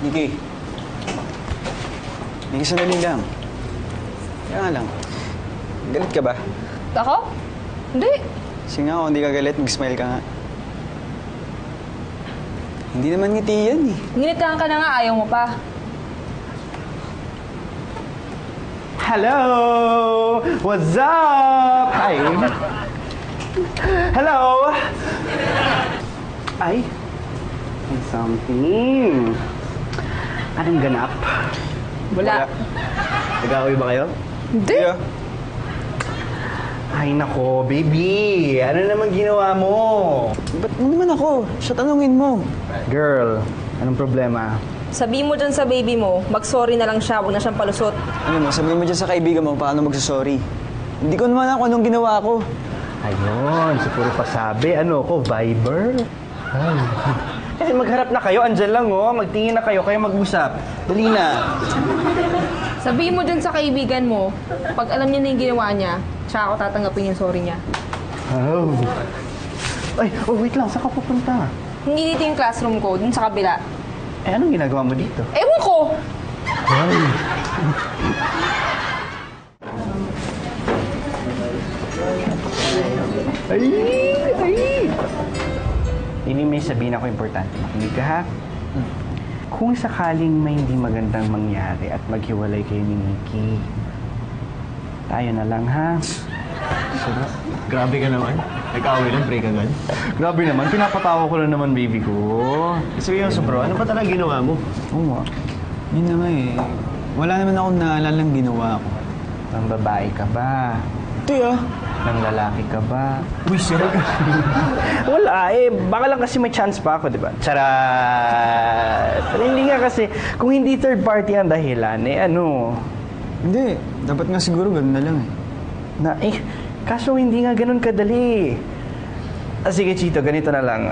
Nikki. Nikki, sandali lang. Kaya nga lang. Galit ka ba? Ako? Hindi. Sige nga, kung hindi ka galit, mag-smile ka nga. Hindi naman ngiti yan eh. Nginitahan ka na nga, ayaw mo pa. Hello! What's up? Hi! Hello! Ay! May something. Anong ganap? Wala. Nag-away ba kayo? Hindi. Yeah. Ay nako, baby! Ano naman ginawa mo? Ba't mo naman ako? Siya tanungin mo. Girl, anong problema? Sabihin mo dyan sa baby mo, mag-sorry na lang siya, huwag na siyang palusot. Ano mo, sabihin mo dyan sa kaibigan mo paano magsasorry. Hindi ko naman ako anong ginawa ko. Ayun, so puro pasabi. Ano ko, Viber? Ay. Kasi magharap na kayo, andyan lang oh. Magtingin na kayo mag-usap. Dali na. Sabihin mo dyan sa kaibigan mo, pag alam niya na yung ginawa niya, tsaka ako tatanggapin yung sorry niya. Oh. Ay, oh wait lang, saan ka pupunta? Hindi dito yung classroom ko, dun sa kabila. Eh, anong ginagawa mo dito? Ewan ko! Ay. Ay! Ay! Ini may sabihin ako importante. Makinig ka ha? Kung sakaling may hindi magandang mangyari at maghiwalay kayo ni Nikki, tayo na lang ha? Sarap. Grabe ka naman. Nag-away lang, break agad. Grabe naman, pinapatawa ko lang naman baby ko. Sabi yung bro, ano pa talaga ginawa mo? Oo nga. Yun na nga eh. Wala naman akong naalalang ginawa ko. Nang babae ka ba? Ito ah. Nang lalaki ka ba? Uy, sir. Wala eh. Baka lang kasi may chance pa ako, di ba? Charat! Pero hindi nga kasi, kung hindi third party ang dahilan, eh ano? Hindi. Dapat nga siguro ganun na lang eh. Kaso hindi nga ganun kadali. Sige, Chito, ganito na lang.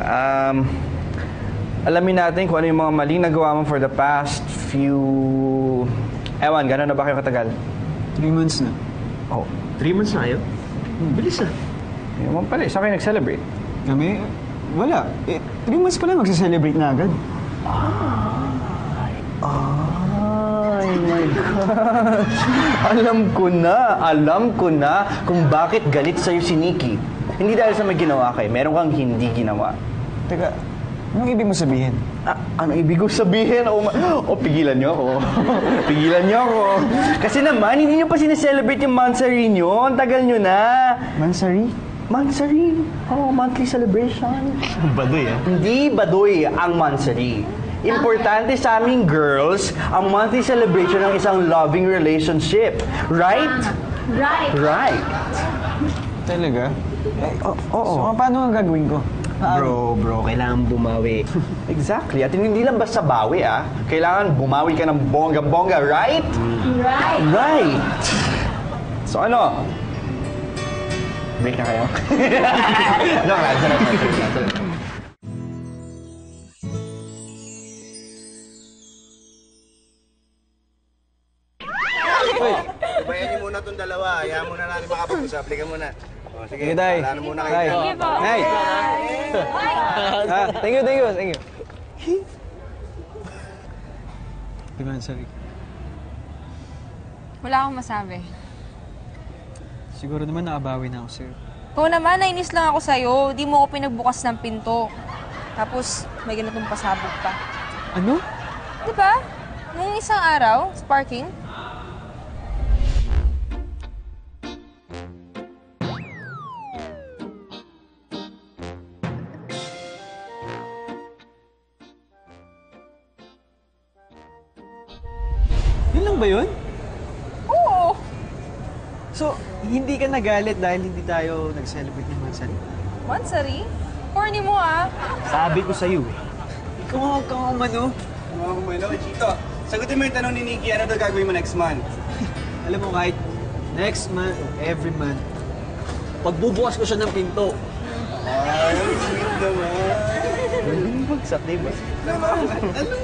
Alamin natin kung ano yung mga maling nagawa mo for the past few... Ewan, gano'n na ba kayo katagal? 3 months na. Oh. 3 months na kayo? Bilis ah. Yun naman pala, saan kayo nag-celebrate? Kami? Wala. 3 months pa lang magsa-celebrate na agad. Oh my gosh! Alam ko na kung bakit galit sa'yo si Nikki. Hindi dahil sa may ginawa kayo, meron kang hindi ginawa. Teka, anong ibig mo sabihin? Ano ibig ko sabihin? Pigilan niyo ako. Pigilan niyo ako. Kasi naman, hindi niyo pa sineselebrate yung Mansari niyo. Ang tagal niyo na. Mansari? Mansari? Oh, monthly celebration. Baduy ah. Hindi baduy ang Mansari. Importante sa aming girls ang monthly celebration ng isang loving relationship. Right? Right. Talaga? Oo. So, paano ang gagawin ko? Bro, kailangan bumawi. Exactly. At hindi lang basta bawi kailangan bumawi ka ng bongga-bongga, right? Right. So ano? Break na kayo? No, sorry. Bayan niyo muna itong dalawa. Hayaan muna natin makapag-usap. Liga muna. O, sige, Tay. palanan muna kayo. Tay. Hey! Thank you. Di ba, sorry. Wala akong masabi. Siguro naman nakabawi na ako, sir. Ikaw naman, nainis lang ako sa'yo. Di mo ako pinagbukas ng pinto. Tapos, may ganitong pasabog pa. Ano? Di ba? Nung isang araw, sa parking, Yun lang ba yun? oo. So, hindi ka nagalit dahil hindi tayo nag-celebrate ng Mansari? Mansari? Corny mo Sabi ko sa'yo eh. Ikaw nga huwag kang umano. Chito, sagutin mo yung tanong ni Nikki. Ano daw gagawin mo next month? Alam mo, kahit next month or every month, pagbubukas ko siya ng pinto. Ay, sweet naman. Bagsak, diba? Ano?